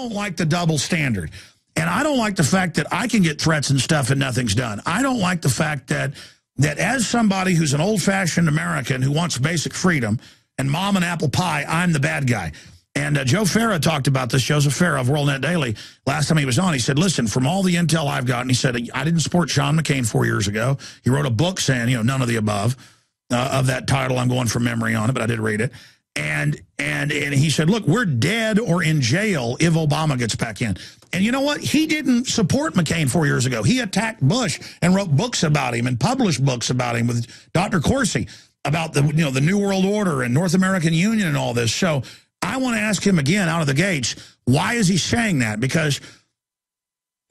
don't like the double standard. And I don't like the fact that I can get threats and stuff and nothing's done. I don't like the fact that as somebody who's an old-fashioned American who wants basic freedom and mom and apple pie, I'm the bad guy. And Joe Farah talked about this, Joseph Farah of WorldNet Daily, last time he was on. He said, listen, from all the intel I've gotten, he said, I didn't support John McCain 4 years ago. He wrote a book saying, you know, none of the above of that title. I'm going from memory on it, but I did read it. And he said, look, we're dead or in jail if Obama gets back in. And you know what? He didn't support McCain 4 years ago. He attacked Bush and wrote books about him and published books about him with Dr. Corsi about the, you know, the New World Order and North American Union and all this. So I want to ask him again out of the gates, why is he saying that? Because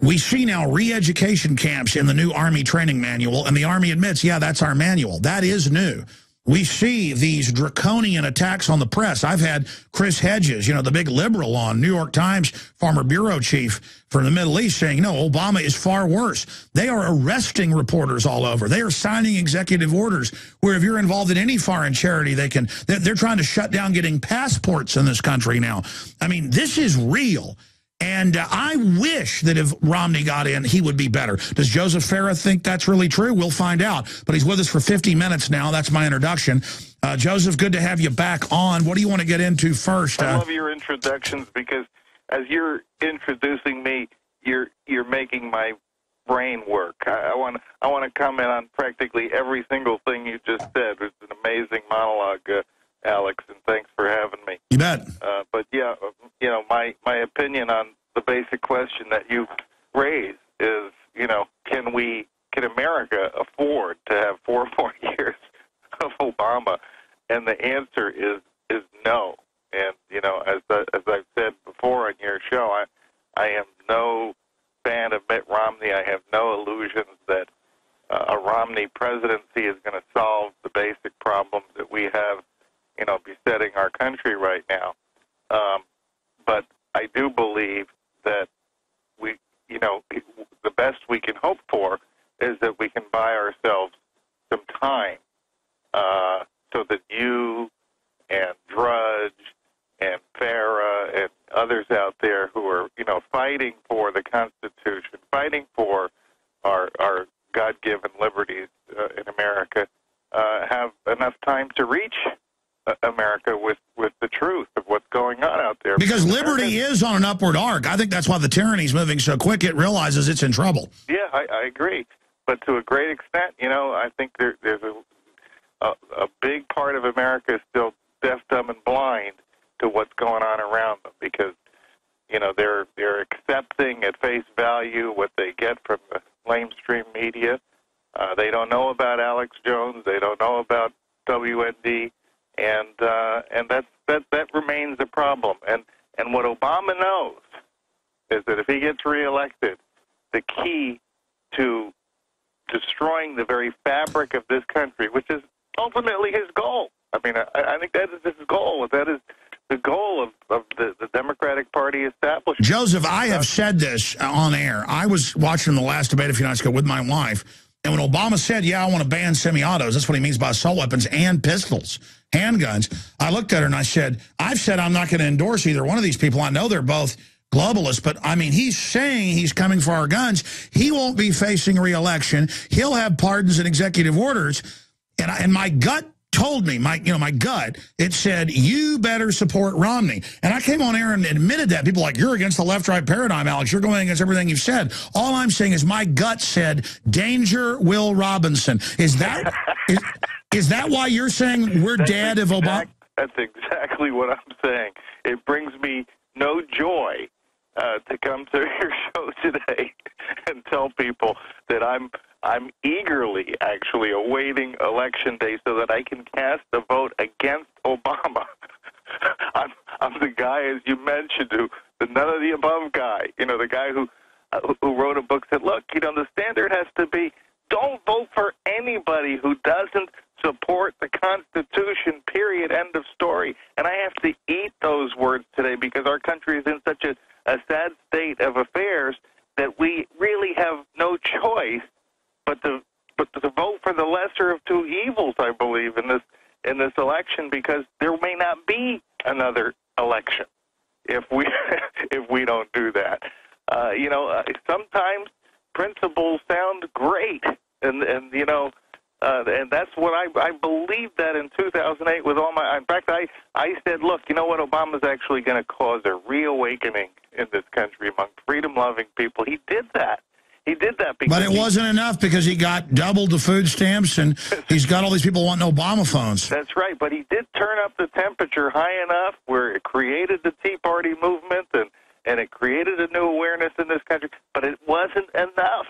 we see now re-education camps in the new Army training manual, and the Army admits, yeah, that's our manual. That is new. We see these draconian attacks on the press. I've had Chris Hedges, you know, the big liberal on New York Times, former bureau chief from the Middle East, saying, no, Obama is far worse. They are arresting reporters all over. They are signing executive orders where if you're involved in any foreign charity, they're trying to shut down getting passports in this country now. I mean, this is real. And I wish that if Romney got in, he would be better. Does Joseph Farah think that's really true? We'll find out. But he's with us for 50 minutes now. That's my introduction. Joseph, good to have you back on. What do you want to get into first? I love your introductions because as you're introducing me, you're making my brain work. I want to comment on practically every single thing you just said. It's an amazing monologue, Alex, and thanks for having me. You bet. But yeah, you know, my opinion on the basic question that you raised is, you know, can America afford to have 4 more years of Obama? And the answer is no. And you know, as I've said before on your show, I am no fan of Mitt Romney. I have no illusions that a Romney presidency is going to solve the basic problems that we have, you know, besetting our country right now. But I do believe that we, you know, the best we can hope for is that we can buy ourselves some time so that you and Drudge and Farah and others out there who are, you know, fighting for the Constitution, fighting for our God-given liberties in America, have enough time to reach America with the truth of what's going on out there. Because liberty is on an upward arc. I think that's why the tyranny's moving so quick. It realizes it's in trouble. Yeah, I agree. But to a great extent, you know, I think there's a big part of America is still deaf, dumb, and blind to what's going on around them because, you know, they're accepting at face value what they get from the mainstream media. They don't know about Alex Jones. They don't know about WND. And that remains a problem. And what Obama knows is that if he gets reelected, the key to destroying the very fabric of this country, which is ultimately his goal. I mean, I think that is his goal. That is the goal of the Democratic Party establishment. Joseph, I have said this on air. I was watching the last debate a few nights ago with my wife, and when Obama said, yeah, I want to ban semi-autos, that's what he means by assault weapons and pistols, handguns, I looked at her and I said, I've said I'm not going to endorse either one of these people. I know they're both globalists, but, I mean, he's saying he's coming for our guns. He won't be facing re-election. He'll have pardons and executive orders. And my gut told me, my gut, it said, you better support Romney. And I came on air and admitted that. People are like, you're against the left-right paradigm, Alex. You're going against everything you've said. All I'm saying is my gut said, danger, Will Robinson. Is that why you're saying we're dead if Obama? That's exactly what I'm saying. It brings me no joy to come to your show today and tell people that I'm eagerly actually awaiting Election Day so that I can cast a vote against Obama. I'm the guy, as you mentioned, the none of the above guy. You know, the guy who wrote a book said, look, you know, the standard has to be don't vote for anybody who doesn't support the Constitution, period, end of story. And I have to eat those words today because our country is in such a sad state of affairs that we really have no choice but to vote for the lesser of two evils, I believe, in this election, because there may not be another election if we don't sometimes principles sound great, and that's what I believed that in 2008 with all my. In fact, I said, look, you know what? Obama's actually going to cause a reawakening in this country among freedom-loving people. He did that. He did that because. But it wasn't enough because he got doubled the food stamps and he's got all these people wanting Obama phones. That's right. But he did turn up the temperature high enough where it created the Tea Party movement and it created a new awareness in this country. But it wasn't enough.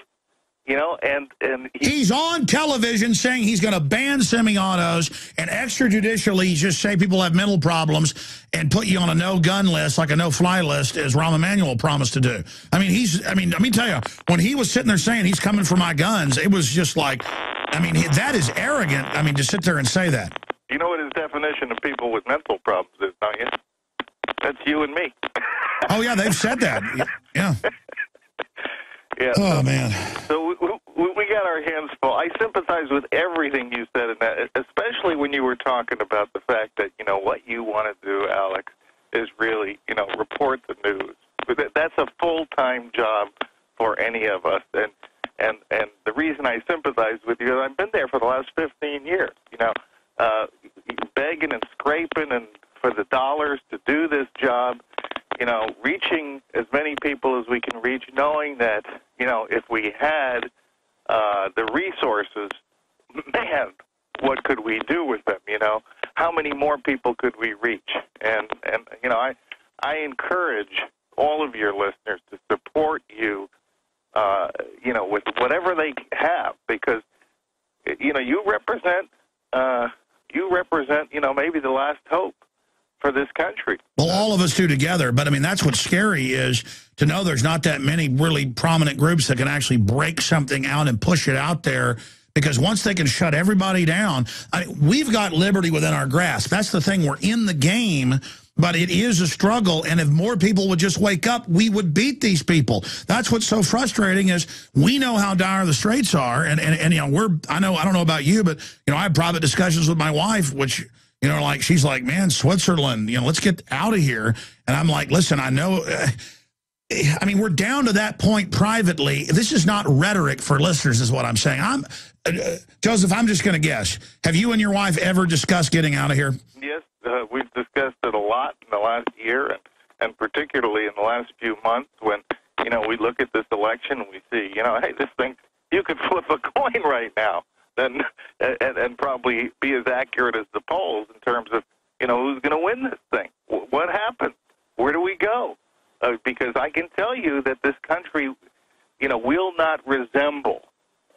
And he's on television saying he's going to ban semi-autos and extrajudicially just say people have mental problems and put you on a no-gun list, like a no-fly list, as Rahm Emanuel promised to do. I mean, let me tell you, when he was sitting there saying he's coming for my guns, it was just like, that is arrogant, to sit there and say that. You know what his definition of people with mental problems is, don't you? That's you and me. Oh, yeah, they've said that. Yeah. Yeah. Oh, man. So we got our hands full. I sympathize with everything you said in that, especially when you were talking about the fact that, what you want to do, Alex, is really, report the news. That's a full-time job for any of us. And the reason I sympathize with you is I've been there for the last 15 years, begging and scraping and for the dollars to do this job, reaching as many people as we can reach, knowing that, if we had the resources, man, what could we do with them, How many more people could we reach? And I encourage all of your listeners to support you, with whatever they have, because, you represent, maybe the last hope for this country. Well, all of us do together, but that's what's scary is to know there's not that many really prominent groups that can actually break something out and push it out there, because once they can shut everybody down, we've got liberty within our grasp. That's the thing. We're in the game, but it is a struggle, and if more people would just wake up, we would beat these people. That's what's so frustrating is we know how dire the straits are, and I don't know about you, but I have private discussions with my wife, which she's like, man, Switzerland, let's get out of here. And I'm like, listen, I know, we're down to that point privately. This is not rhetoric for listeners is what I'm saying. Joseph, I'm just going to guess. Have you and your wife ever discussed getting out of here? Yes, we've discussed it a lot in the last year, and particularly in the last few months when, we look at this election and we see, hey, this thing, you could flip a coin right now. And probably be as accurate as the polls in terms of, who's going to win this thing. What happens? Where do we go? Because I can tell you that this country, will not resemble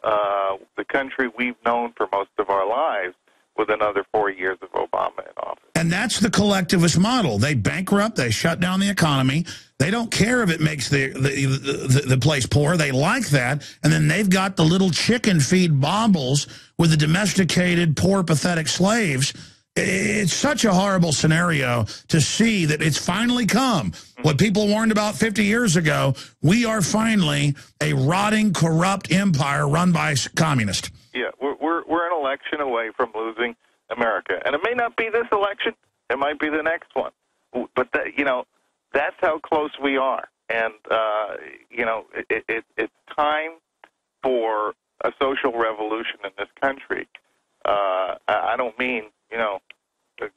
the country we've known for most of our lives with another 4 years of Obama in office. And that's the collectivist model. They bankrupt, they shut down the economy. They don't care if it makes the place poor. They like that. And then they've got the little chicken feed baubles with the domesticated, poor, pathetic slaves. It's such a horrible scenario to see that it's finally come. What people warned about 50 years ago, we are finally a rotting, corrupt empire run by communists. Yeah, we're an election away from losing America. And it may not be this election. It might be the next one. But, that's how close we are. And, it's time for a social revolution in this country. I don't mean,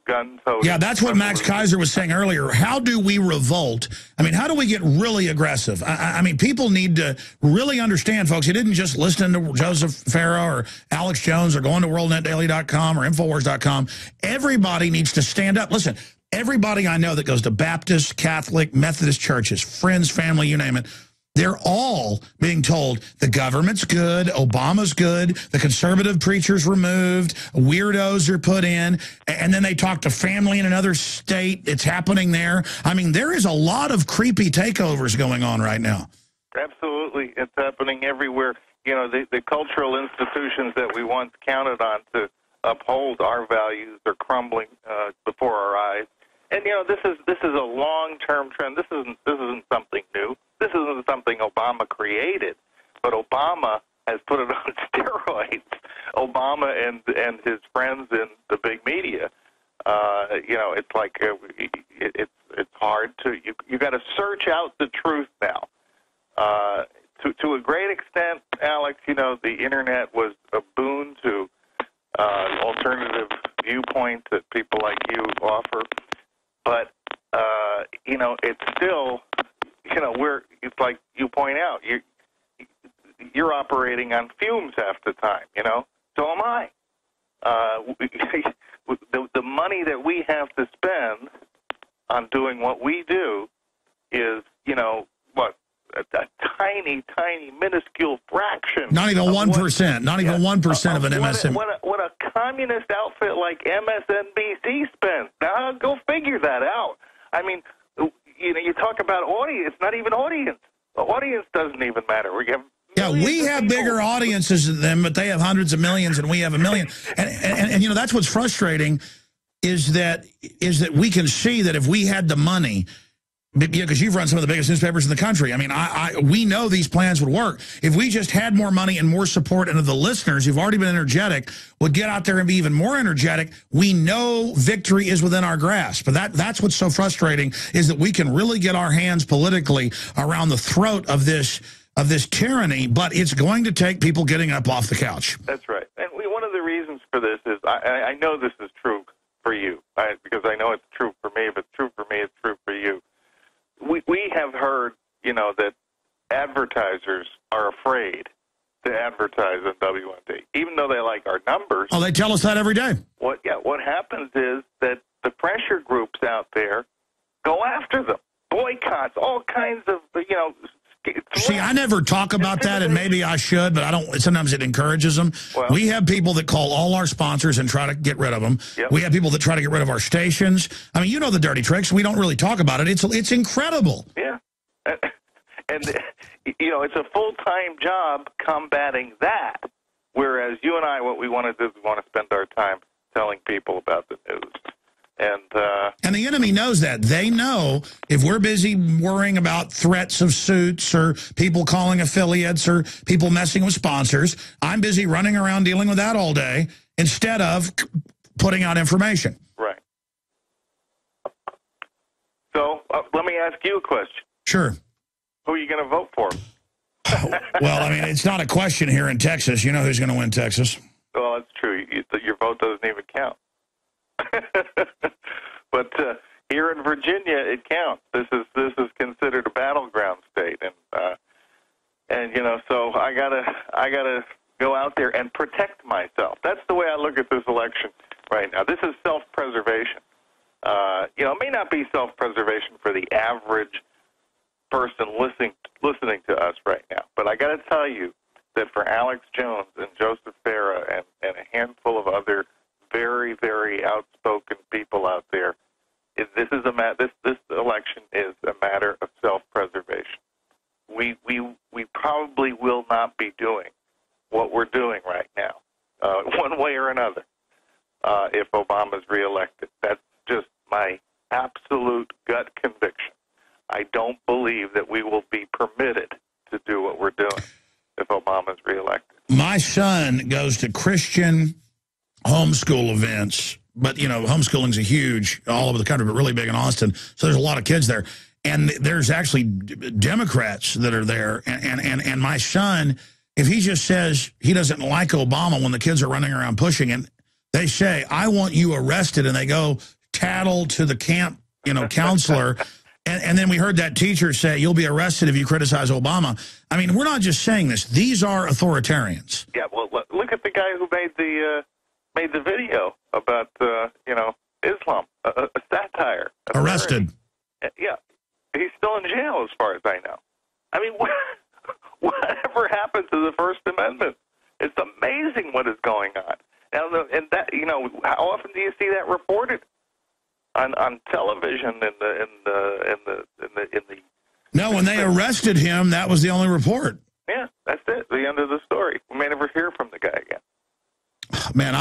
gun toting. Yeah, that's what Max Kaiser was saying earlier. How do we revolt? How do we get really aggressive? People need to really understand, folks. You didn't just listen to Joseph Farah or Alex Jones or going to WorldNetDaily.com or Infowars.com. Everybody needs to stand up. Listen, everybody I know that goes to Baptist, Catholic, Methodist churches, friends, family, you name it, they're all being told the government's good, Obama's good, the conservative preachers removed, weirdos are put in, and then they talk to family in another state. It's happening there. There is a lot of creepy takeovers going on right now. Absolutely. It's happening everywhere. The cultural institutions that we once counted on to uphold our values are crumbling before our eyes. And, this is a long-term trend. This isn't something new. This isn't something Obama created, but Obama has put it on steroids. Obama and his friends in the big media. It's like it's hard to you got to search out the truth now. To a great extent, Alex, you know, the internet was a boon to alternative viewpoints that people like you offer. But, you know, it's still, you know, it's like you point out, you're operating on fumes half the time, you know? So am I. The money that we have to spend on doing what we do is, you know, what, a tiny, minuscule fraction. Not even 1%. Not even 1% of an MSM. What a communist outfit like MSNBC spends. Now, go figure that out. I mean, you know, you talk about audience. It's not even audience. The audience doesn't even matter. We have bigger audiences than them, but they have hundreds of millions and we have a million. And you know, that's what's frustrating is that we can see that if we had the money, because you've run some of the biggest newspapers in the country. I mean, we know these plans would work. If we just had more money and more support, and if the listeners who've already been energetic would get out there and be even more energetic, we know victory is within our grasp. But that's what's so frustrating, is that we can really get our hands politically around the throat of this tyranny, but it's going to take people getting up off the couch. That's right. And one of the reasons for this is, I know this is true for you, because I know it's true for me. If it's true for me, it's true for you. We have heard, you know, that advertisers are afraid to advertise on WND, even though they like our numbers. Oh, they tell us that every day. What happens is that the pressure groups out there go after them, boycotts, all kinds of, you know. See, I never talk about that, and maybe I should, but I don't. Sometimes it encourages them. Well, we have people that call all our sponsors and try to get rid of them. Yep. We have people that try to get rid of our stations. I mean, you know the dirty tricks. We don't really talk about it. It's incredible. Yeah. And you know, it's a full-time job combating that, whereas you and I, what we want to do is we want to spend our time telling people about the news. And the enemy knows that. They know if we're busy worrying about threats of suits or people calling affiliates or people messing with sponsors, I'm busy running around dealing with that all day instead of putting out information. Right. So let me ask you a question. Sure. Who are you going to vote for? Well, I mean, it's not a question here in Texas. You know who's going to win Texas. Well, that's true. Your vote doesn't even count. But here in Virginia, it counts. This is considered a battleground state, and you know, so I gotta go out there and protect myself. That's the way I look at this election right now. This is self-preservation. You know, it may not be self-preservation for the average person listening to us right now, but I got to tell you that for Alex Jones and Joseph Farah and a handful of other very, very outspoken people out there, this election is a matter of self-preservation. We probably will not be doing what we're doing right now, one way or another, if Obama's reelected. That's just my absolute gut conviction. I don't believe that we will be permitted to do what we're doing if Obama's reelected. My son goes to Christian homeschool events, but, you know, homeschooling's a huge all over the country, but really big in Austin. So there's a lot of kids there. And there's actually Democrats that are there. And my son, if he just says he doesn't like Obama when the kids are running around pushing it, they say, I want you arrested. And they go tattle to the camp, you know, counselor. And then we heard that teacher say, you'll be arrested if you criticize Obama. I mean, we're not just saying this. These are authoritarians. Yeah, well, look at the guy who made the video about, you know, Islam, a satire. Arrested. Yeah. He's still in jail as far as I know. I mean, whatever happened to the First Amendment? It's amazing what is going on. Now, and that, you know, how often do you see that reported on television in the No, when they arrested him, that was the only report. Yeah, that's it. The end of the story. We may never hear from the guy again. Man,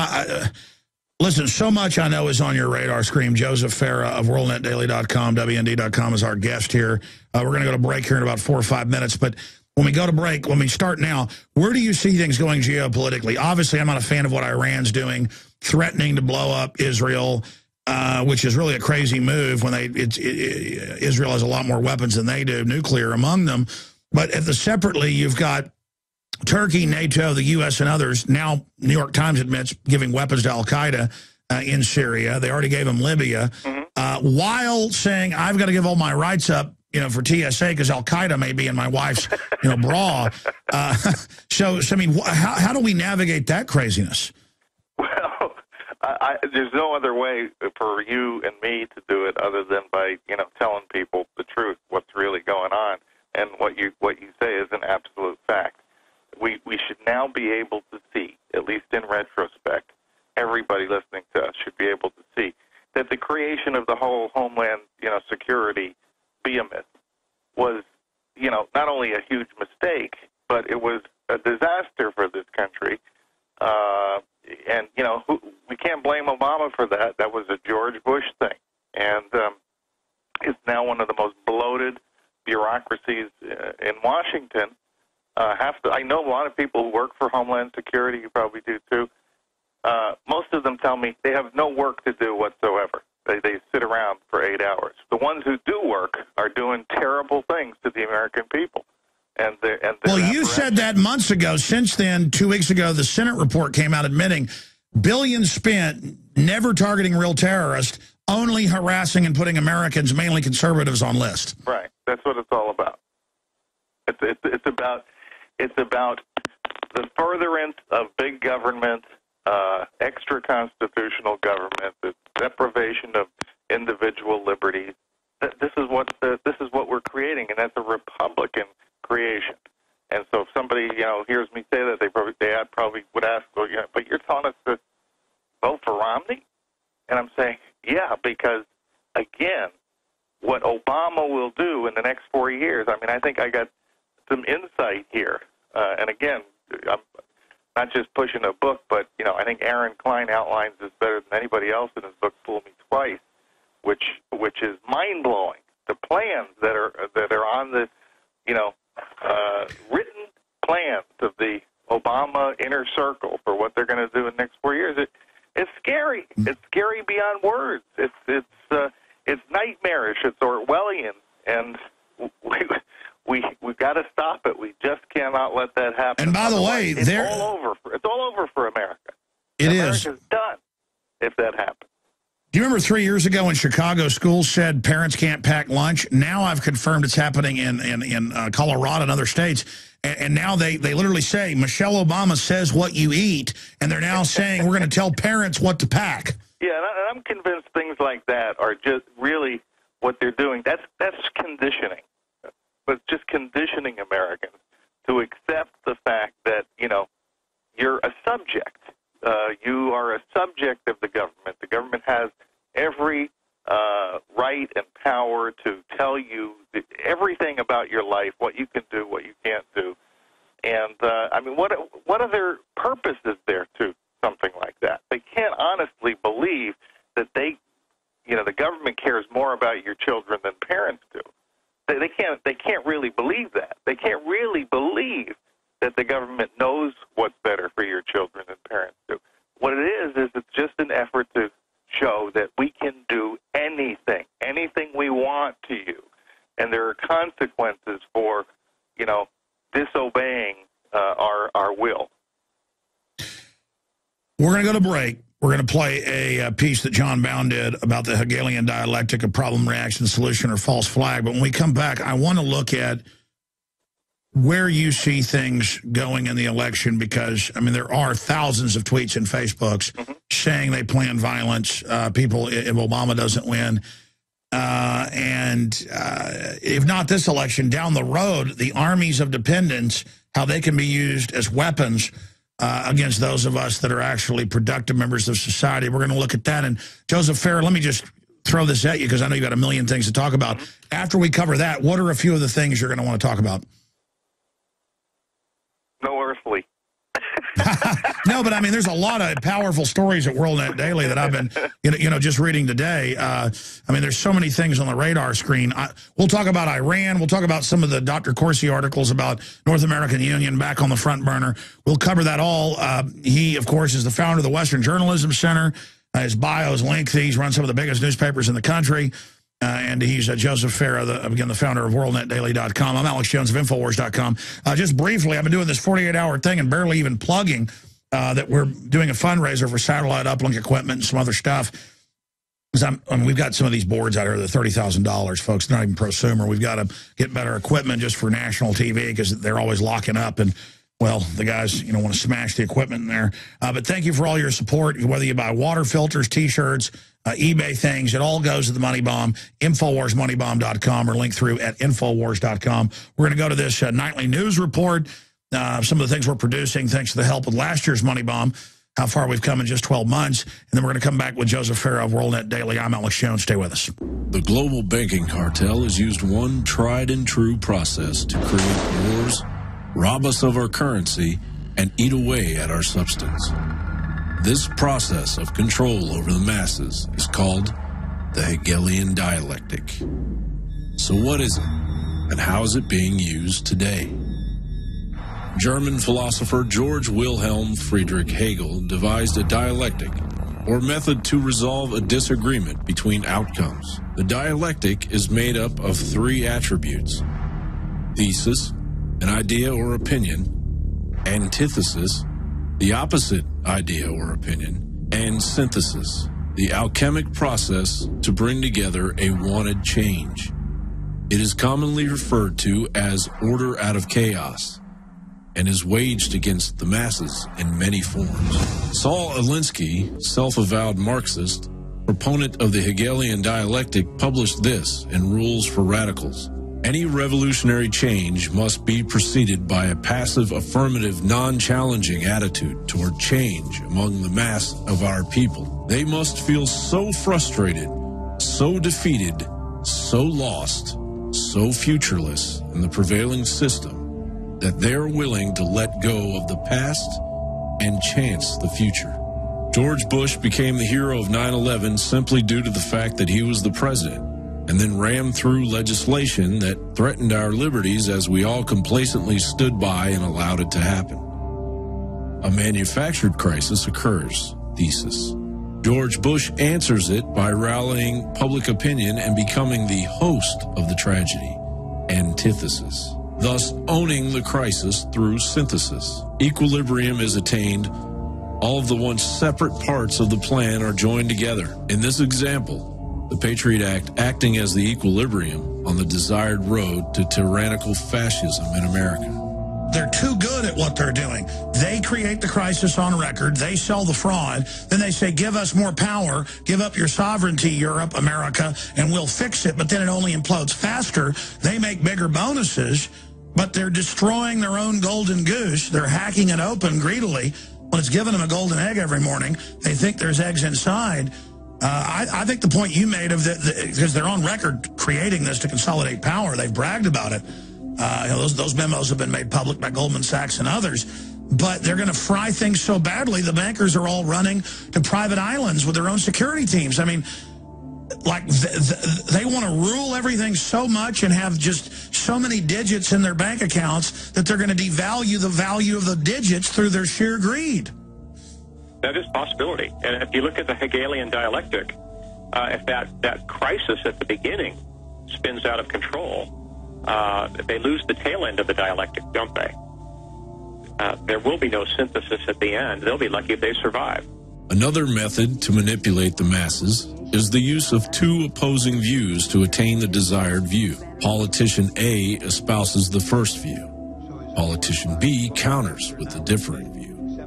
listen, so much I know is on your radar screen. Joseph Farah of WorldNetDaily.com, WND.com is our guest here. We're going to go to break here in about 4 or 5 minutes. But when we go to break, when we start now, where do you see things going geopolitically? Obviously, I'm not a fan of what Iran's doing, threatening to blow up Israel, which is really a crazy move when Israel has a lot more weapons than they do, nuclear among them. But separately, you've got Turkey, NATO, the U.S., and others. Now, New York Times admits giving weapons to Al-Qaeda in Syria. They already gave them Libya. While saying, I've got to give all my rights up, for TSA because Al-Qaeda may be in my wife's, bra. So, I mean, how do we navigate that craziness? Well, there's no other way for you and me to do it other than by, telling people the truth, what's really going on, and what you say is an absolute fact. We should now be able to see, at least in retrospect, everybody listening to us should be able to see that the creation of the whole Homeland, Security myth was, not only a huge mistake, but it was a disaster for this country. And, we can't blame Obama for that. That was a George Bush thing. And it's now one of the most bloated bureaucracies in Washington. I know a lot of people who work for Homeland Security. You probably do, too. Most of them tell me they have no work to do whatsoever. They sit around for 8 hours. The ones who do work are doing terrible things to the American people. And well, you said that months ago. Since then, 2 weeks ago, the Senate report came out admitting billions spent never targeting real terrorists, only harassing and putting Americans, mainly conservatives, on lists. Right. That's what it's all about. It's about the furtherance of big government, extra constitutional government, the deprivation of individual liberties. This is what we're creating, and that's a Republican creation. And so if somebody hears me say that, they probably would ask, well, but you're telling us to vote for Romney? And I'm saying, yeah, because again, what Obama will do in the next 4 years. I mean, I think I got some insight here. And again, I'm not just pushing a book, but I think Aaron Klein outlines this better than anybody else in his book, Fool Me Twice, which is mind blowing. The plans that are on the written plans of the Obama inner circle for what they're going to do in the next 4 years. It's scary. It's scary beyond words. It's nightmarish. It's Orwellian, and we've got to stop it. We just cannot let that happen. And by the way, it's all over. It's all over for America. America's done if that happens. Do you remember 3 years ago when Chicago schools said parents can't pack lunch? Now I've confirmed it's happening in Colorado and other states. And now they literally say, Michelle Obama says what you eat. And they're now saying we're going to tell parents what to pack. Yeah, and I'm convinced things like that are just really what they're doing. That's conditioning. But just conditioning Americans to accept the fact that, you're a subject. You are a subject of the government. The government has every right and power to tell you everything about your life, what you can do, what you can't do. And, I mean, what other purpose is there to something like that? They can't honestly believe that the government cares more about your children than parents do. They can't really believe that. They can't really believe that the government knows what's better for your children than parents do. What it is it's just an effort to show that we can do anything we want to you. And there are consequences for, disobeying our will. We're going to go to break. We're going to play a piece that John Bound did about the Hegelian dialectic of problem, reaction, solution, or false flag. But when we come back, I want to look at where you see things going in the election, because, I mean, there are thousands of tweets and Facebooks saying they plan violence, people, if Obama doesn't win. And if not this election, down the road, the armies of dependents, how they can be used as weapons against those of us that are actually productive members of society. We're going to look at that. And Joseph Farah, let me just throw this at you because I know you've got a million things to talk about. After we cover that, what are a few of the things you're going to want to talk about? No earthly. No, but I mean, there's a lot of powerful stories at WorldNet Daily that I've been, just reading today. I mean, there's so many things on the radar screen. We'll talk about Iran. We'll talk about some of the Dr. Corsi articles about North American Union back on the front burner. We'll cover that all. He, of course, is the founder of the Western Journalism Center. His bio is lengthy. He's run some of the biggest newspapers in the country. And he's Joseph Farah, again, the founder of WorldNetDaily.com. I'm Alex Jones of Infowars.com. Just briefly, I've been doing this 48-hour thing and barely even plugging that we're doing a fundraiser for satellite uplink equipment and some other stuff. Because we've got some of these boards out here that are $30,000, folks. They're not even prosumer. We've got to get better equipment just for national TV because they're always locking up. And, well, the guys, want to smash the equipment in there. But thank you for all your support, whether you buy water filters, T-shirts, eBay things. It all goes to the Money Bomb, InfoWarsMoneyBomb.com, or link through at Infowars.com. We're going to go to this nightly news report, some of the things we're producing thanks to the help with last year's Money Bomb, how far we've come in just 12 months. And then we're going to come back with Joseph Farah of WorldNet Daily. I'm Alex Jones. Stay with us. The global banking cartel has used one tried and true process to create wars, rob us of our currency, and eat away at our substance. This process of control over the masses is called the Hegelian dialectic. So what is it, and how is it being used today? German philosopher George Wilhelm Friedrich Hegel devised a dialectic, or method to resolve a disagreement between outcomes. The dialectic is made up of three attributes: thesis, an idea or opinion; antithesis, the opposite idea or opinion; and synthesis, the alchemic process to bring together a wanted change. It is commonly referred to as order out of chaos, and is waged against the masses in many forms. Saul Alinsky, self-avowed Marxist, proponent of the Hegelian dialectic, published this in Rules for Radicals: any revolutionary change must be preceded by a passive, affirmative, non-challenging attitude toward change among the mass of our people. They must feel so frustrated, so defeated, so lost, so futureless in the prevailing system that they're willing to let go of the past and chance the future. George Bush became the hero of 9/11 simply due to the fact that he was the president, and then rammed through legislation that threatened our liberties as we all complacently stood by and allowed it to happen. A manufactured crisis occurs, thesis. George Bush answers it by rallying public opinion and becoming the host of the tragedy, antithesis, thus owning the crisis through synthesis. Equilibrium is attained. All of the once separate parts of the plan are joined together. In this example, the Patriot Act acting as the equilibrium on the desired road to tyrannical fascism in America. They're too good at what they're doing. They create the crisis on record. They sell the fraud. Then they say, give us more power. Give up your sovereignty, Europe, America, and we'll fix it. But then it only implodes faster. They make bigger bonuses, but they're destroying their own golden goose. They're hacking it open greedily. When it's giving them a golden egg every morning, they think there's eggs inside. I think the point you made of because they're on record creating this to consolidate power. They've bragged about it. Those memos have been made public by Goldman Sachs and others. But they're going to fry things so badly, the bankers are all running to private islands with their own security teams. I mean, like they want to rule everything so much and have just so many digits in their bank accounts that they're going to devalue the value of the digits through their sheer greed. That is a possibility. And if you look at the Hegelian dialectic, if that crisis at the beginning spins out of control, they lose the tail end of the dialectic, don't they? There will be no synthesis at the end. They'll be lucky if they survive. Another method to manipulate the masses is the use of two opposing views to attain the desired view. Politician A espouses the first view. Politician B counters with the differing view.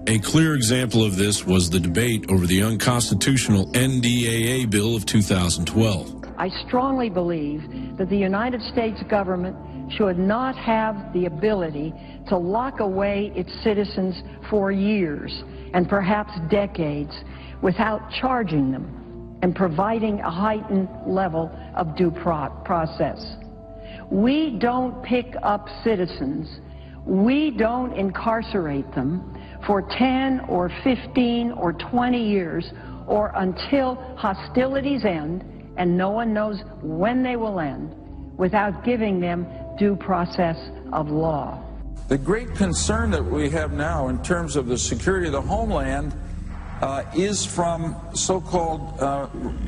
A clear example of this was the debate over the unconstitutional NDAA bill of 2012. I strongly believe that the United States government should not have the ability to lock away its citizens for years and perhaps decades without charging them and providing a heightened level of due process. We don't pick up citizens. We don't incarcerate them for 10 or 15 or 20 years or until hostilities end, and no one knows when they will end, without giving them due process of law. The great concern that we have now in terms of the security of the homeland is from so-called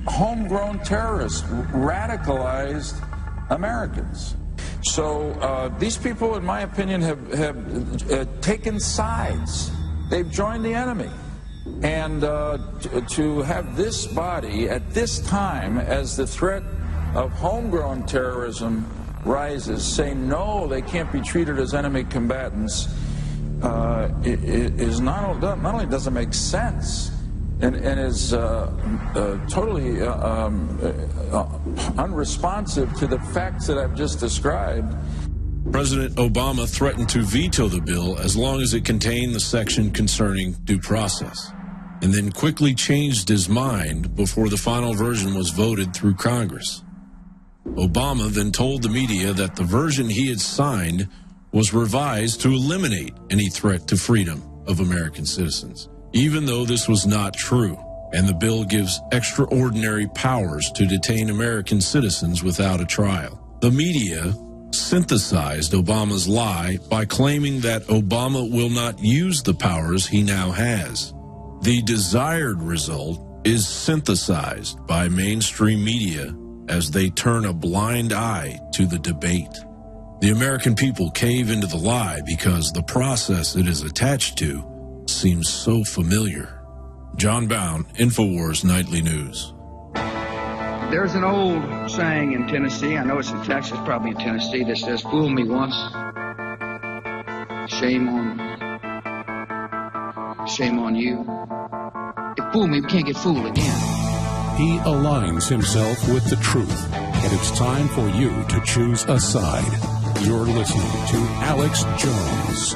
homegrown terrorists, radicalized Americans. So these people, in my opinion, have taken sides. They've joined the enemy. And to have this body at this time, as the threat of homegrown terrorism rises, say no, they can't be treated as enemy combatants, is not only doesn't make sense, and is totally unresponsive to the facts that I've just described. President Obama threatened to veto the bill as long as it contained the section concerning due process, and then quickly changed his mind before the final version was voted through Congress. Obama then told the media that the version he had signed was revised to eliminate any threat to freedom of American citizens, even though this was not true, and the bill gives extraordinary powers to detain American citizens without a trial. The media synthesized Obama's lie by claiming that Obama will not use the powers he now has. The desired result is synthesized by mainstream media as they turn a blind eye to the debate. The American people cave into the lie because the process it is attached to seems so familiar. John Bound, InfoWars Nightly News. There's an old saying in Tennessee, I know it's in Texas, probably in Tennessee, that says, fool me once, shame on you. If fool me, we can't get fooled again. He aligns himself with the truth, and it's time for you to choose a side. You're listening to Alex Jones.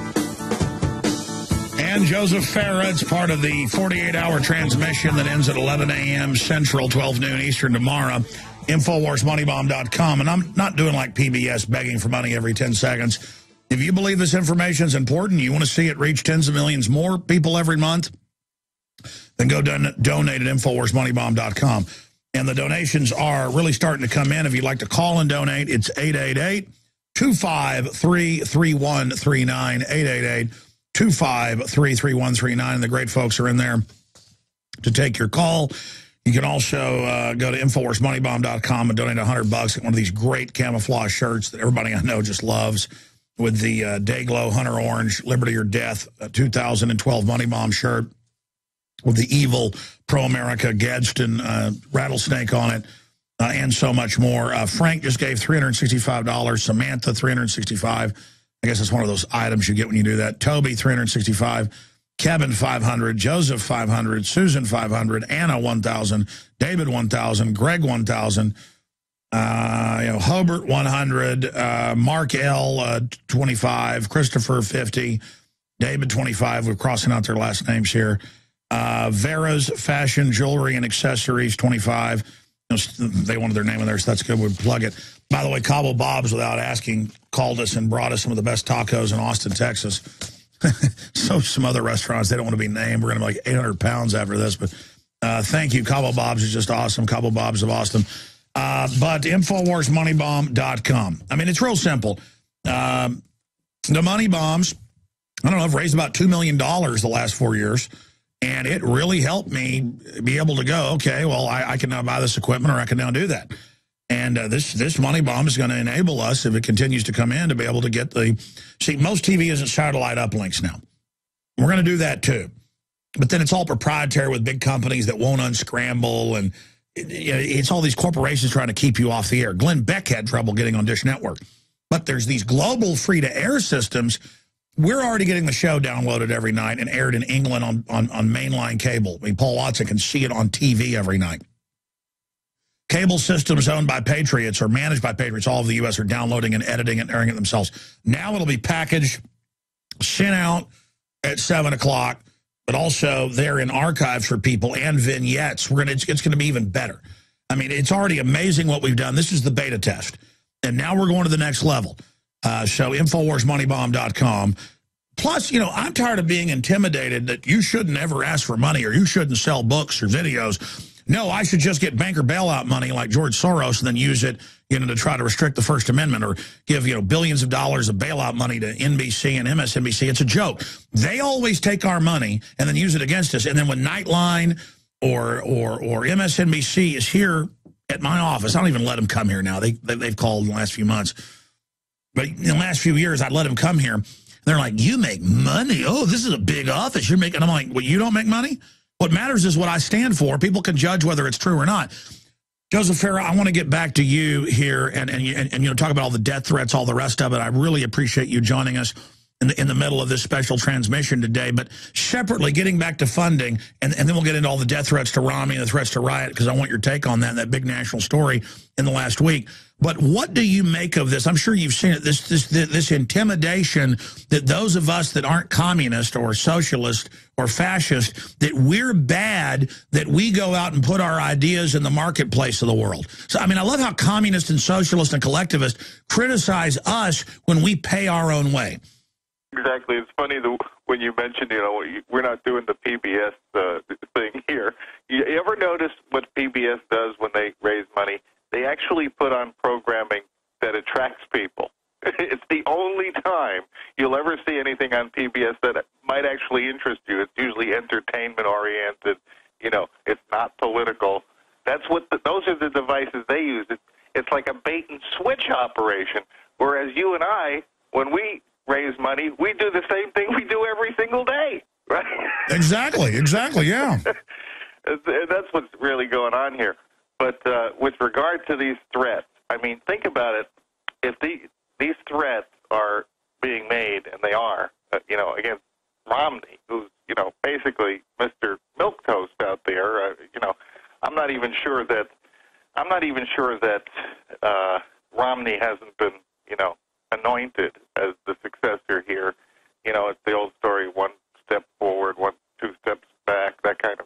And Joseph Farah, it's part of the 48-hour transmission that ends at 11 a.m. Central, 12 noon Eastern tomorrow. InfoWarsMoneyBomb.com. And I'm not doing like PBS begging for money every 10 seconds. If you believe this information is important, you want to see it reach tens of millions more people every month, then go donate at InfoWarsMoneyBomb.com. And the donations are really starting to come in. If you'd like to call and donate, it's 888-253-3139, 888-253-3139. And the great folks are in there to take your call. You can also go to InfoWarsMoneyBomb.com and donate $100, get one of these great camouflage shirts that everybody I know just loves, with the Dayglow Hunter Orange Liberty or Death 2012 Money Bomb shirt with the evil pro-America Gadsden rattlesnake on it, and so much more. Frank just gave $365. Samantha, $365. I guess it's one of those items you get when you do that. Toby, $365. Kevin, $500. Joseph, $500. Susan, $500. Anna, $1,000. David, $1,000. Greg, $1,000. Hobart, $100. Mark L, $25. Christopher, $50. David, $25. We're crossing out their last names here. Vera's Fashion, Jewelry, and Accessories, $25. They wanted their name in there, so that's good. We'd plug it. By the way, Cabo Bob's, without asking, called us and brought us some of the best tacos in Austin, Texas. So some other restaurants, they don't want to be named. We're going to be like 800 pounds after this. But thank you. Cabo Bob's is just awesome. Cabo Bob's of Austin. But InfoWarsMoneyBomb.com. I mean, it's real simple. The Money Bombs, I don't know, I've raised about $2 million the last 4 years. And it really helped me be able to go, okay, well, I can now buy this equipment, or I can now do that. And this Money Bomb is going to enable us, if it continues to come in, to be able to get the... See, most TV isn't satellite uplinks now. We're going to do that too. But then it's all proprietary with big companies that won't unscramble, and it's all these corporations trying to keep you off the air. Glenn Beck had trouble getting on Dish Network. But there's these global free-to-air systems. We're already getting the show downloaded every night and aired in England on mainline cable. I mean, Paul Watson can see it on TV every night. Cable systems owned by Patriots or managed by Patriots, all of the U.S. are downloading and editing and airing it themselves. Now it'll be packaged, sent out at 7 o'clock, but also they're in archives for people and vignettes. It's going to be even better. I mean, it's already amazing what we've done. This is the beta test. And now we're going to the next level. So InfoWarsMoneyBomb.com. Plus, I'm tired of being intimidated that you shouldn't ever ask for money or you shouldn't sell books or videos. no, I should just get banker bailout money like George Soros and then use it, to try to restrict the First Amendment or give, billions of dollars of bailout money to NBC and MSNBC. It's a joke. They always take our money and then use it against us. And then when Nightline or MSNBC is here at my office, I don't even let them come here now. They've called in the last few months. But in the last few years, I'd let them come here. They're like, you make money. Oh, this is a big office you're making. I'm like, well, you don't make money? What matters is what I stand for. People can judge whether it's true or not. Joseph Farah, I want to get back to you here and talk about all the death threats, all the rest of it. I really appreciate you joining us in the middle of this special transmission today. But separately, getting back to funding, and then we'll get into all the death threats to Romney and the threats to Riot, because I want your take on that big national story in the last week. But what do you make of this? I'm sure you've seen it, this intimidation that those of us that aren't communist or socialist or fascist, that we're bad, that we go out and put our ideas in the marketplace of the world. So, I mean, I love how communists and socialists and collectivists criticize us when we pay our own way. Exactly. It's funny when you mentioned, we're not doing the PBS thing here. You ever notice what PBS does when they raise money? They actually put on programming that attracts people. It's the only time you'll ever see anything on PBS that might actually interest you. It's usually entertainment-oriented. It's not political. That's what those are the devices they use. It's like a bait-and-switch operation, whereas you and I, when we raise money, we do the same thing we do every single day, right? Exactly, yeah. That's what's really going on here. But with regard to these threats, I mean, think about it. If these threats are being made, and they are, against Romney, who's, basically Mr. Milquetoast out there, I'm not even sure that Romney hasn't been, anointed as the successor here. It's the old story, one step forward, two steps back, that kind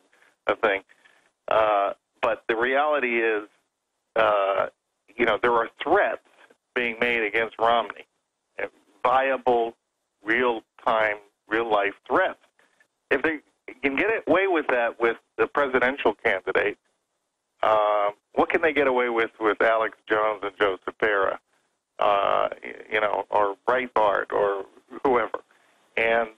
of thing. But the reality is, there are threats being made against Romney, viable, real-time, real-life threats. If they can get away with that with the presidential candidate, what can they get away with Alex Jones and Joseph Farah? Or Breitbart or whoever, and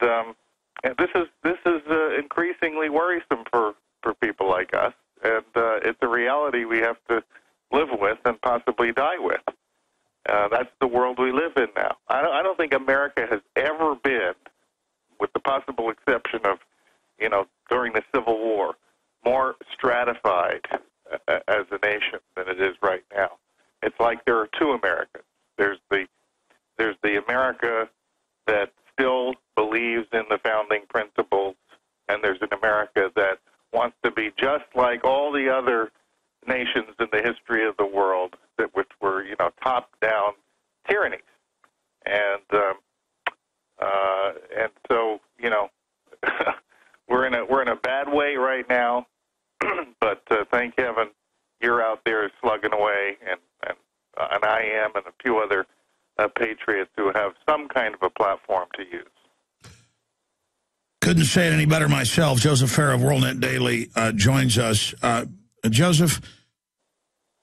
this is increasingly worrisome for people like us, and it's a reality we have to live with and possibly die with. That's the world we live in now. I don't think America has ever been, with the possible exception of during the Civil War, more stratified as a nation than it is right now. It's like there are two Americas. There's the America that still believes in the founding principles, and there's an America that wants to be just like all the other nations in the history of the world which were, top-down tyrannies. And so, we're in a bad way right now, but thank heaven you're out there slugging away, and I am, and a few other patriots who have some kind of a platform to use. Couldn't say it any better myself. Joseph Farah of WorldNet Daily joins us. Joseph,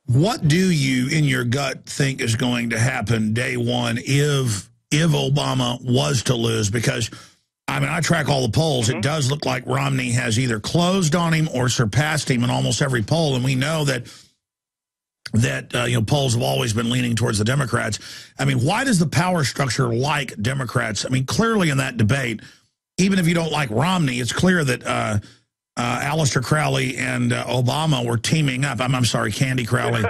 what do you, in your gut, think is going to happen day one if Obama was to lose? Because, I mean, I track all the polls. It does look like Romney has either closed on him or surpassed him in almost every poll, and we know that polls have always been leaning towards the Democrats. I mean, why does the power structure like Democrats? I mean, clearly in that debate, even if you don't like Romney, it's clear that Aleister Crowley and Obama were teaming up. I'm sorry, Candy Crowley.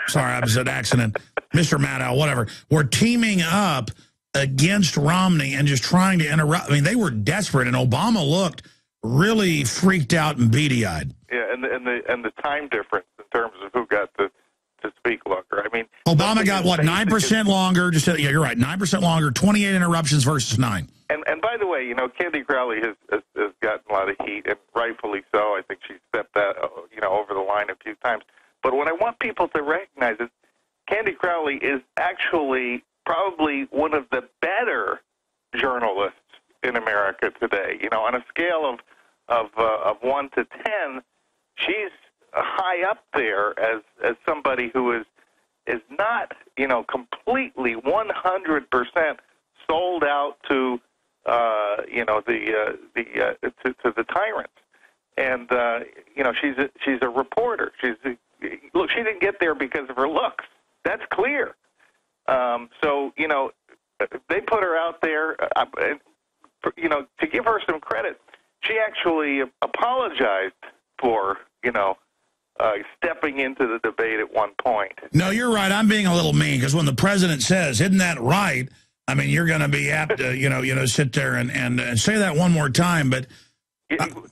Sorry, I was an accident. Mr. Maddow, whatever. Were teaming up against Romney and just trying to interrupt. I mean, they were desperate, and Obama looked really freaked out and beady-eyed. Yeah, and the time difference in terms of who got to speak longer. I mean, Obama got, what, 9% longer? Yeah, you're right, 9% longer, 28 interruptions versus 9. And by the way, Candy Crowley has gotten a lot of heat, and rightfully so. I think she stepped that, over the line a few times. But what I want people to recognize is Candy Crowley is actually probably one of the better journalists in America today. On a scale of 1 to 10, she's high up there as somebody who is not, you know, completely 100% sold out to, you know, to the tyrants. And you know, she's a reporter. Look, she didn't get there because of her looks. That's clear. So, you know, they put her out there. You know, to give her some credit, she actually apologized for, you know, stepping into the debate at one point. No, you're right. I'm being a little mean because when the president says, "Isn't that right?" I mean, you're going to be apt to, you know, sit there and say that one more time. But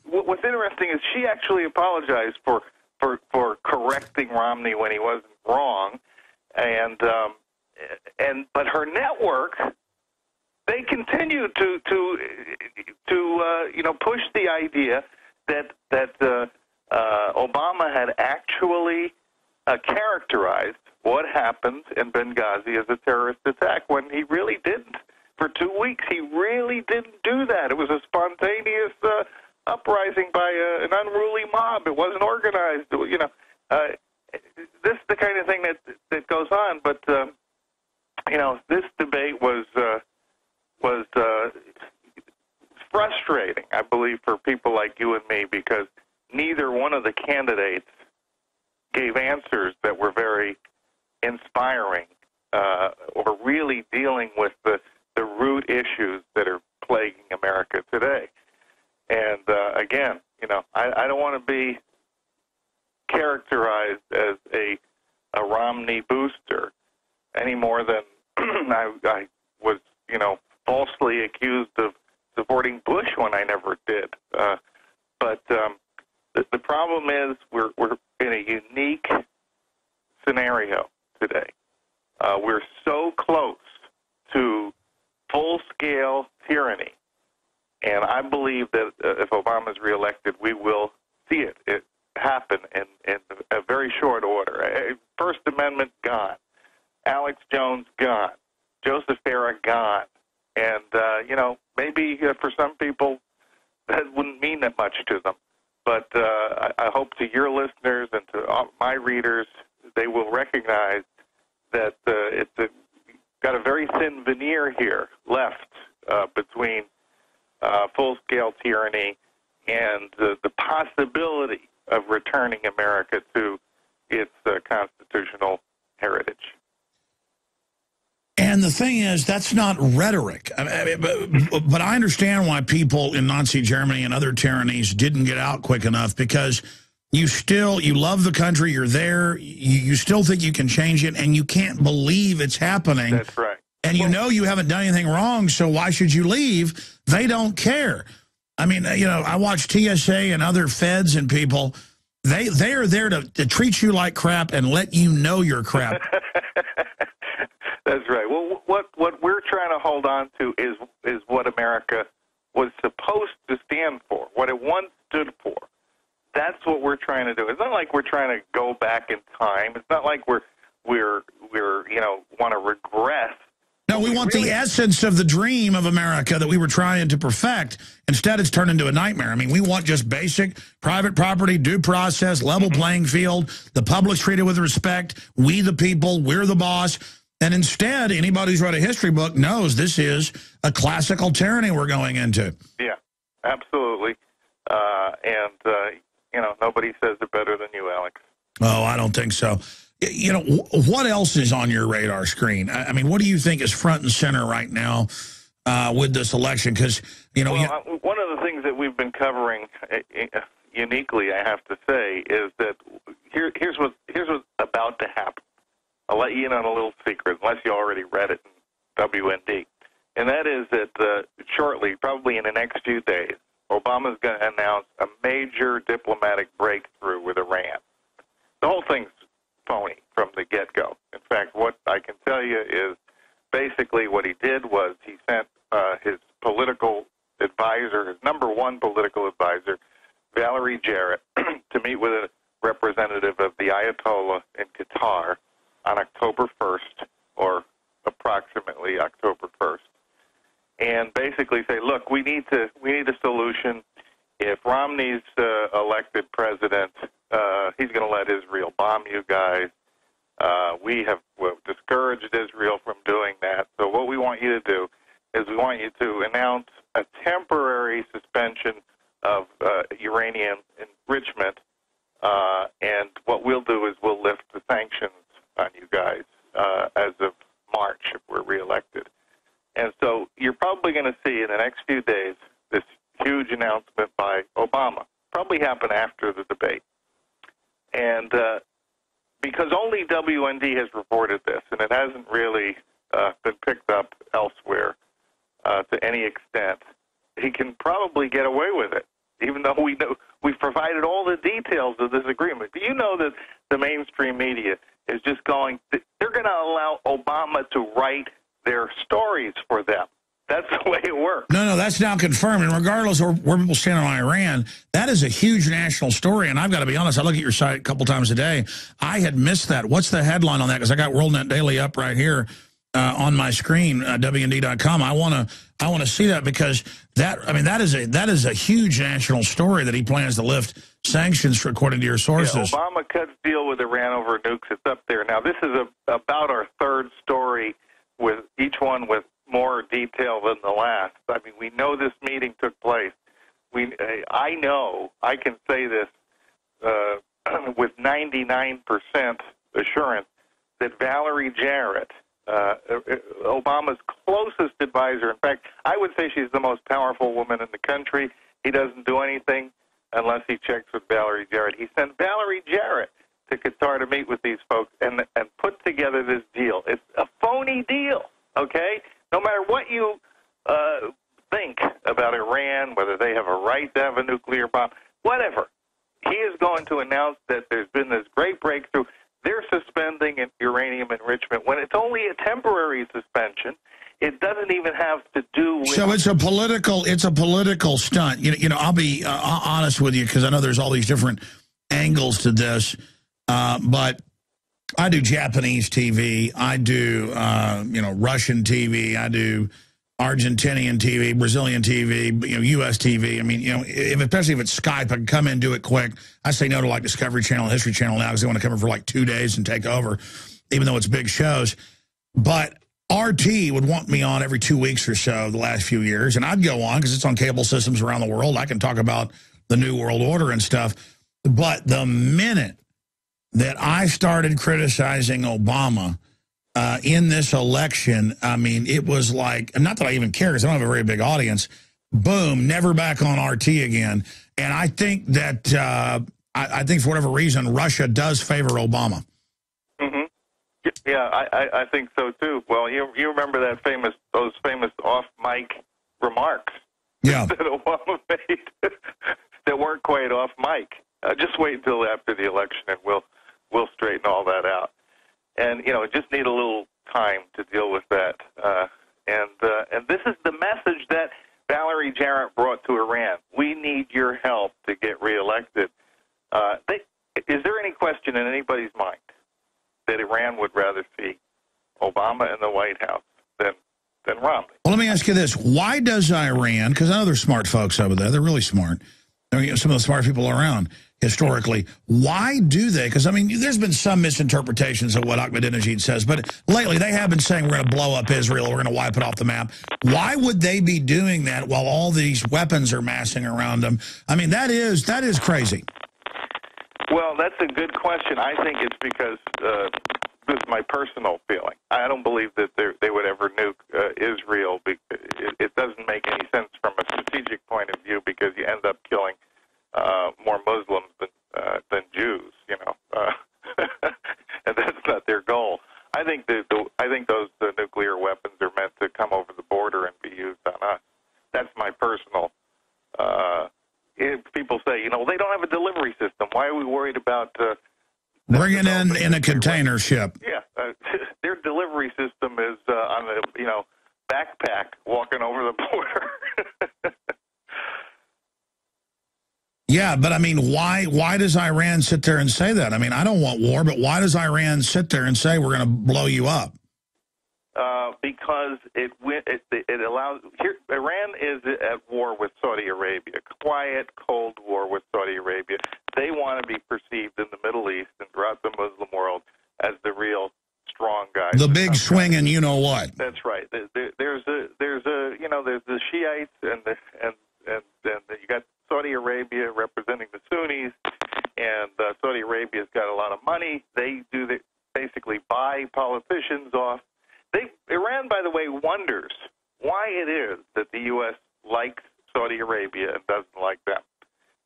what's interesting is she actually apologized for correcting Romney when he wasn't wrong, but her network, they continue to you know, push the idea that Obama had actually characterized what happened in Benghazi as a terrorist attack when he really didn't. For 2 weeks, he really didn't do that. It was a spontaneous uprising by an unruly mob. It wasn't organized. You know, this is the kind of thing that goes on. But you know, this debate was frustrating, I believe, for people like you and me, because neither one of the candidates gave answers that were very inspiring or really dealing with the root issues that are plaguing America today. And again, you know, I don't want to be characterized as a Romney booster any more than I was, you know, falsely accused of supporting Bush when I never did. But the problem is we're in a unique scenario today. We're so close to full-scale tyranny, and I believe that if Obama's reelected, we will see it happen in a very short order. First Amendment gone, Alex Jones gone, Joseph Farah gone, and you know, maybe for some people that wouldn't mean that much to them. But I hope to your listeners and to my readers, they will recognize that it's got a very thin veneer here left between full-scale tyranny and the possibility of returning America to its constitutional heritage. And the thing is, that's not rhetoric. But I understand why people in Nazi Germany and other tyrannies didn't get out quick enough, because you love the country, you're there, you still think you can change it, and you can't believe it's happening. That's right. And you know you haven't done anything wrong, so why should you leave? They don't care. I mean, you know, I watch TSA and other feds and people. They are there to treat you like crap and let you know you're crap. That's right. Well, what we're trying to hold on to is what America was supposed to stand for, what it once stood for. That's what we're trying to do. It's not like we're trying to go back in time. It's not like we're you know, want to regress. No, we want the essence of the dream of America that we were trying to perfect. Instead, it's turned into a nightmare. I mean, we want just basic private property, due process, level playing field, the public's treated with respect, we the people, we're the boss. And instead, anybody who's read a history book knows this is a classical tyranny we're going into. Yeah, absolutely. You know, nobody says it better than you, Alex. Oh, I don't think so. You know, what else is on your radar screen? I mean, what do you think is front and center right now with this election? Because, you know... Well, one of the things that we've been covering uniquely, I have to say, is that here's what's about to happen. I'll let you in on a little secret, unless you already read it in WND. And that is that shortly, probably in the next few days, Obama's going to announce a major diplomatic breakthrough with Iran. The whole thing's phony from the get-go. In fact, what I can tell you is basically what he did was he sent his political advisor, his number one political advisor, Valerie Jarrett, to meet with a representative of the Ayatollah in Qatar on October 1st, or approximately October 1st, and basically say, look, we need a solution. if Romney's elected president, he's going to let Israel bomb you guys. We've discouraged Israel from doing that. So what we want you to do is we want you to announce a temporary suspension of uranium enrichment, and what we'll do is we'll lift the sanctions on you guys as of March if we're reelected. And so you're probably going to see in the next few days this huge announcement by Obama, probably happen after the debate. And because only WND has reported this, and it hasn't really been picked up elsewhere to any extent, he can probably get away with it, even though we know we've provided all the details of this agreement. Do you know that the mainstream media is just going, they're going to allow Obama to write their stories for them? That's the way it works. No, that's now confirmed. And regardless of where people stand on Iran, that is a huge national story. And I've got to be honest, I look at your site a couple times a day. I had missed that. What's the headline on that? Because I got WorldNet Daily up right here on my screen, WND.com. I want to see that, because that is a huge national story that he plans to lift sanctions for, according to your sources. Yeah, Obama cuts deal with Iran over nukes. It's up there. Now, this is about our third story, with each one with more detail than the last. I mean, we know this meeting took place. I know, I can say this with 99% assurance, that Valerie Jarrett, Obama's closest advisor, in fact, I would say she's the most powerful woman in the country. He doesn't do anything unless he checks with Valerie Jarrett. He sent Valerie Jarrett to Qatar to meet with these folks and put together this deal. It's a phony deal, okay? No matter what you think about Iran, whether they have a right to have a nuclear bomb, whatever, he is going to announce that there's been this great breakthrough. They're suspending uranium enrichment when it's only a temporary suspension. It doesn't even have to do with... So it's a political stunt. You know, I'll be honest with you, because I know there's all these different angles to this, but I do Japanese TV, I do Russian TV, I do Argentinian TV, Brazilian TV, U.S. TV. I mean, especially if it's Skype, I can come in and do it quick. I say no to like Discovery Channel, History Channel now, because they want to come in for like 2 days and take over, even though it's big shows. But RT would want me on every 2 weeks or so the last few years, and I'd go on because it's on cable systems around the world. I can talk about the New World Order and stuff. But the minute that I started criticizing Obama in this election, I mean, it was like, not that I even care because I don't have a very big audience, boom, never back on RT again. And I think that, I think for whatever reason, Russia does favor Obama. Mm-hmm. Yeah, I think so too. Well, you remember those famous off-mic remarks that Obama made that weren't quite off-mic. Just wait until after the election, and we'll straighten all that out. And just need a little time to deal with that. And this is the message that Valerie Jarrett brought to Iran. We need your help to get reelected. Is there any question in anybody's mind that Iran would rather see Obama in the White House than Romney? Well, let me ask you this. Why does Iran, because I know they're smart folks over there, they're really smart. They're some of the smart people around historically. Why do they? Because, I mean, there's been some misinterpretations of what Ahmadinejad says, but lately they have been saying we're going to blow up Israel, we're going to wipe it off the map. Why would they be doing that while all these weapons are massing around them? I mean, that is crazy. Well, that's a good question. I think it's because this is my personal feeling. I don't believe that they would ever nuke Israel. It doesn't make any sense from a strategic point of view, because you end up killing more Muslims than Jews, and that's not their goal. I think those nuclear weapons are meant to come over the border and be used on us. That's my personal. If people say, they don't have a delivery system, why are we worried about bringing in a container ship? Yeah, their delivery system is on a backpack walking over the border. Yeah, but I mean, why does Iran sit there and say that? I mean, I don't want war, but why does Iran sit there and say we're going to blow you up? Because because it allows. Here, Iran is at war with Saudi Arabia, quiet, cold war with Saudi Arabia. They want to be perceived in the Middle East and throughout the Muslim world as the real strong guys. The big swing, and you know what? That's right. There's the Shiites and you got Saudi Arabia representing the Sunnis, and Saudi Arabia's got a lot of money. They basically buy politicians off. Iran, by the way, wonders why it is that the U.S. likes Saudi Arabia and doesn't like them.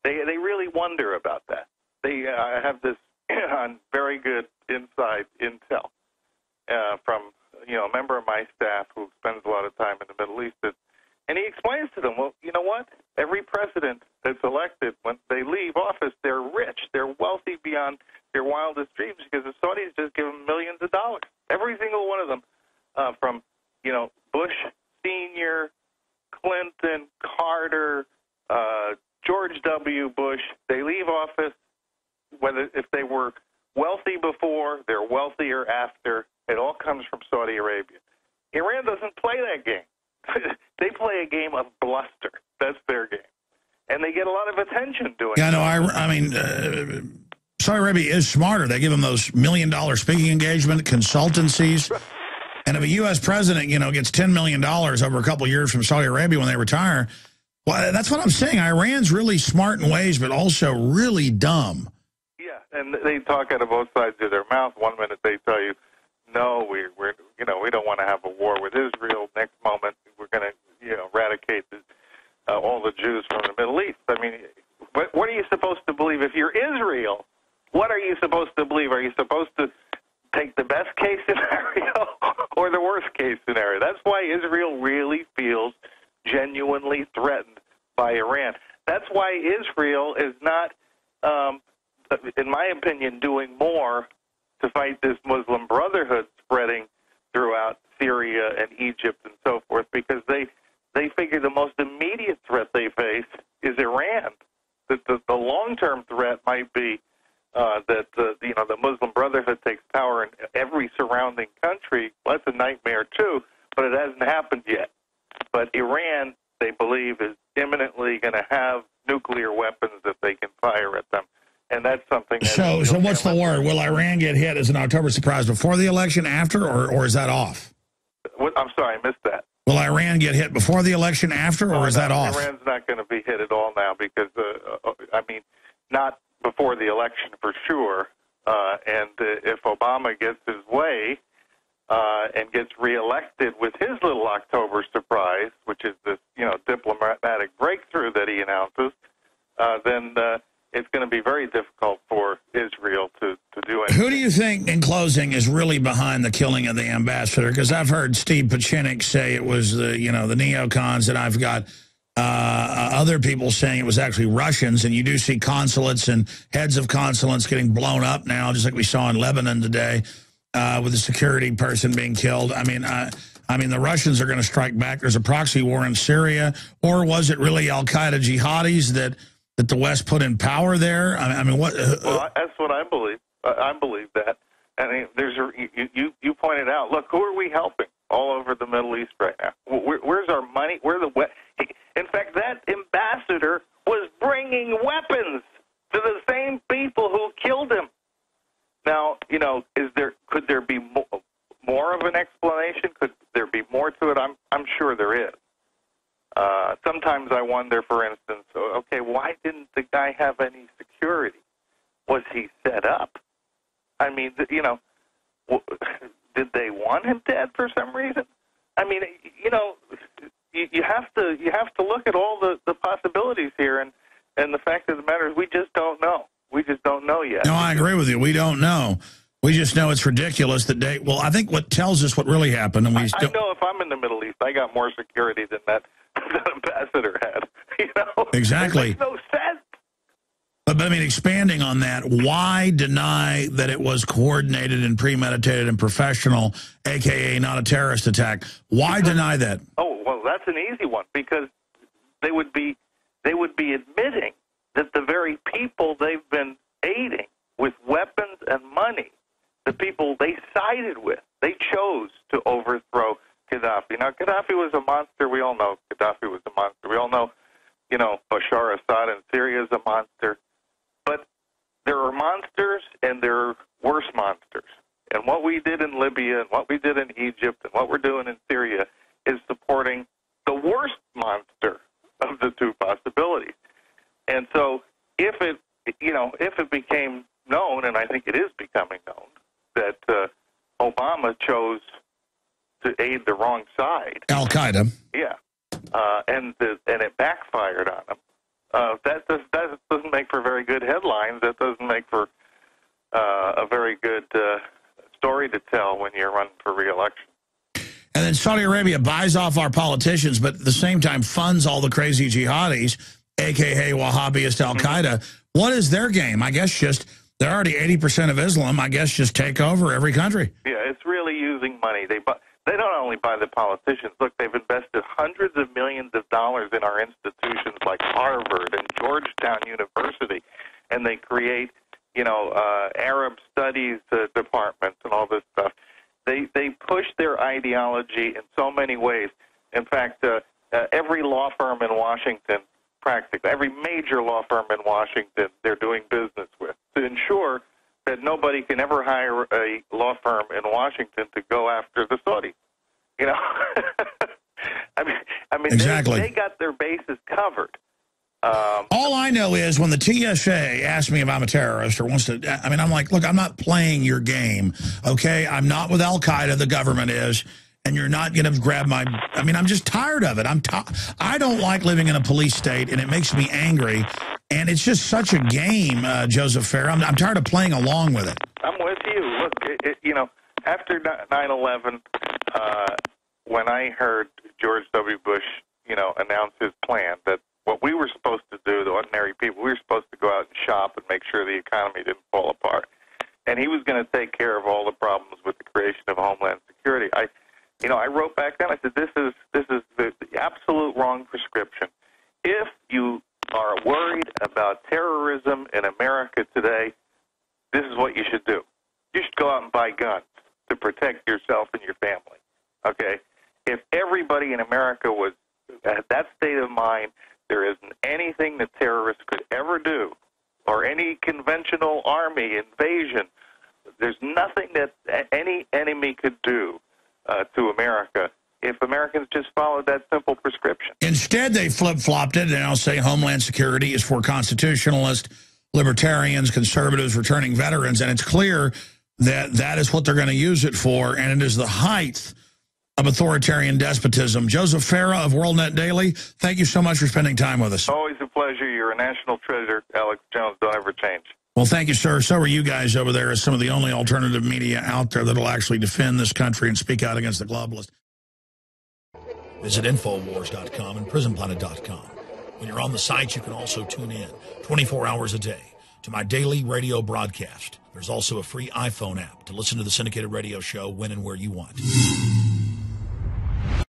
They really wonder about that. They have this on very good inside intel from a member of my staff who spends a lot of time in the Middle East, and he explains to them, well, you know what? Every president that's elected, when they leave office, they're rich, they're wealthy beyond their wildest dreams because the Saudis just give them millions of dollars. Every single one of them, from Bush Sr., Clinton, Carter, George W. Bush, they leave office, whether if they were wealthy before, they're wealthier after. It all comes from Saudi Arabia. Iran doesn't play that game. They play a game of bluster. That's their game. And they get a lot of attention doing it. Yeah, no, I mean, Saudi Arabia is smarter. They give them those $1 million speaking engagement consultancies. And if a U.S. president, gets $10 million over a couple of years from Saudi Arabia when they retire, well, that's what I'm saying. Iran's really smart in ways, but also really dumb. Yeah, and they talk out of both sides of their mouth. 1 minute they tell you, no, we don't want to have a war with Israel. Next moment, we're going to eradicate all the Jews from the Middle East. I mean, what are you supposed to believe? If you're Israel, what are you supposed to believe? Are you supposed to take the best case scenario or the worst case scenario? That's why Israel really feels genuinely threatened by Iran. That's why Israel is not, in my opinion, doing more to fight this Muslim Brotherhood spreading throughout Syria and Egypt and so forth, because they figure the most immediate threat they face is Iran. That the long-term threat might be that the Muslim Brotherhood takes power in every surrounding country. Well, that's a nightmare too, but it hasn't happened yet. But Iran, they believe, is imminently going to have nuclear weapons that they can fire at them. And that's something. So what's the word? Will Iran get hit as an October surprise before the election, after, or is that off? I'm sorry, I missed that. Will Iran get hit before the election, after, or is that off? Iran's not going to be hit at all now because, not before the election for sure. And if Obama gets his way and gets reelected with his little October surprise, which is this, diplomatic breakthrough that he announces, then it's going to be very difficult for Israel to do it. Who do you think, in closing, is really behind the killing of the ambassador? Because I've heard Steve Pachinik say it was the neocons, and I've got other people saying it was actually Russians. And you do see consulates and heads of consulates getting blown up now, just like we saw in Lebanon today, with a security person being killed. I mean, the Russians are going to strike back. There's a proxy war in Syria, or was it really Al-Qaeda jihadis that the West put in power there? I mean, what? Well, that's what I believe. I believe that. I mean, you pointed out. Look, who are we helping all over the Middle East right now? Where's our money? In fact, that ambassador was bringing weapons to the same people who killed him. Now, could there be more of an explanation? Could there be more to it? I'm sure there is. Sometimes I wonder, for instance, okay, why didn't the guy have any security? Was he set up? I mean, did they want him dead for some reason? I mean, you have to look at all the possibilities here, and the fact of the matter is we just don't know. We just don't know yet. No, I agree with you. We don't know. We just know it's ridiculous that I think what tells us what really happened, and I know if I'm in the Middle East, I got more security than that ambassador had. Exactly. It makes no sense. But I mean, expanding on that, why deny that it was coordinated and premeditated and professional, a.k.a. not a terrorist attack? Why deny that? Oh, well, that's an easy one, because they would be admitting that the very people they've been aiding with weapons and money, the people they sided with, they chose to overthrow Gaddafi. Now, Gaddafi was a monster. We all know Gaddafi was a monster. We all know, Bashar Assad in Syria is a monster. But there are monsters and there are worse monsters. And what we did in Libya and what we did in Egypt and what we're doing in Syria is supporting the worst monster of the two possibilities. And so if it became known, and I think it is becoming known, that Obama chose to aid the wrong side, Al-Qaeda, and it backfired on him, that doesn't make for very good headlines. That doesn't make for a very good story to tell when you're running for re-election. and then Saudi Arabia buys off our politicians, but at the same time funds all the crazy jihadis, a.k.a. Wahhabist Al-Qaeda. What is their game? I guess just, they're already 80% of Islam. I guess just take over every country. Yeah, it's really using money. They don't only buy the politicians. Look, they've invested hundreds of millions of dollars in our institutions like Harvard and Georgetown University, and they create, Arab studies departments and all this stuff. They push their ideology in so many ways. In fact, every law firm in Washington, practically every major law firm in Washington, they're doing business with to ensure that nobody can ever hire a law firm in Washington to go after the Saudis. I mean, exactly. They got their bases covered. All I know is when the TSA asks me if I'm a terrorist or wants to, I'm like, look, I'm not playing your game, okay? I'm not with Al-Qaeda, the government is, and you're not going to grab my, I'm just tired of it. I don't like living in a police state, and it makes me angry, and it's just such a game, Joseph Farah. I'm tired of playing along with it. I'm with you. Look, after 9/11, when I heard George W. Bush, announce his plan that what we were supposed to do, the ordinary people, we were supposed to go out and shop and make sure the economy didn't fall apart. And he was going to take care of all the problems with the creation of Homeland Security. I wrote back then, I said, this is the absolute wrong prescription. If you are worried about terrorism in America today, this is what you should do. You should go out and buy guns to protect yourself and your family, okay? If everybody in America was at that state of mind, there isn't anything that terrorists could ever do, or any conventional army invasion. There's nothing that any enemy could do to America if Americans just followed that simple prescription. Instead, they flip-flopped it, and I'll say Homeland Security is for constitutionalists, libertarians, conservatives, returning veterans, and it's clear that that is what they're going to use it for, and it is the height of authoritarian despotism. Joseph Farah of WorldNet Daily, thank you so much for spending time with us. Always a pleasure. You're a national treasure, Alex Jones. Don't ever change. Well, thank you, sir. So are you guys over there as some of the only alternative media out there that will actually defend this country and speak out against the globalists. Visit Infowars.com and PrisonPlanet.com. When you're on the site, you can also tune in 24 hours a day to my daily radio broadcast. There's also a free iPhone app to listen to the syndicated radio show when and where you want.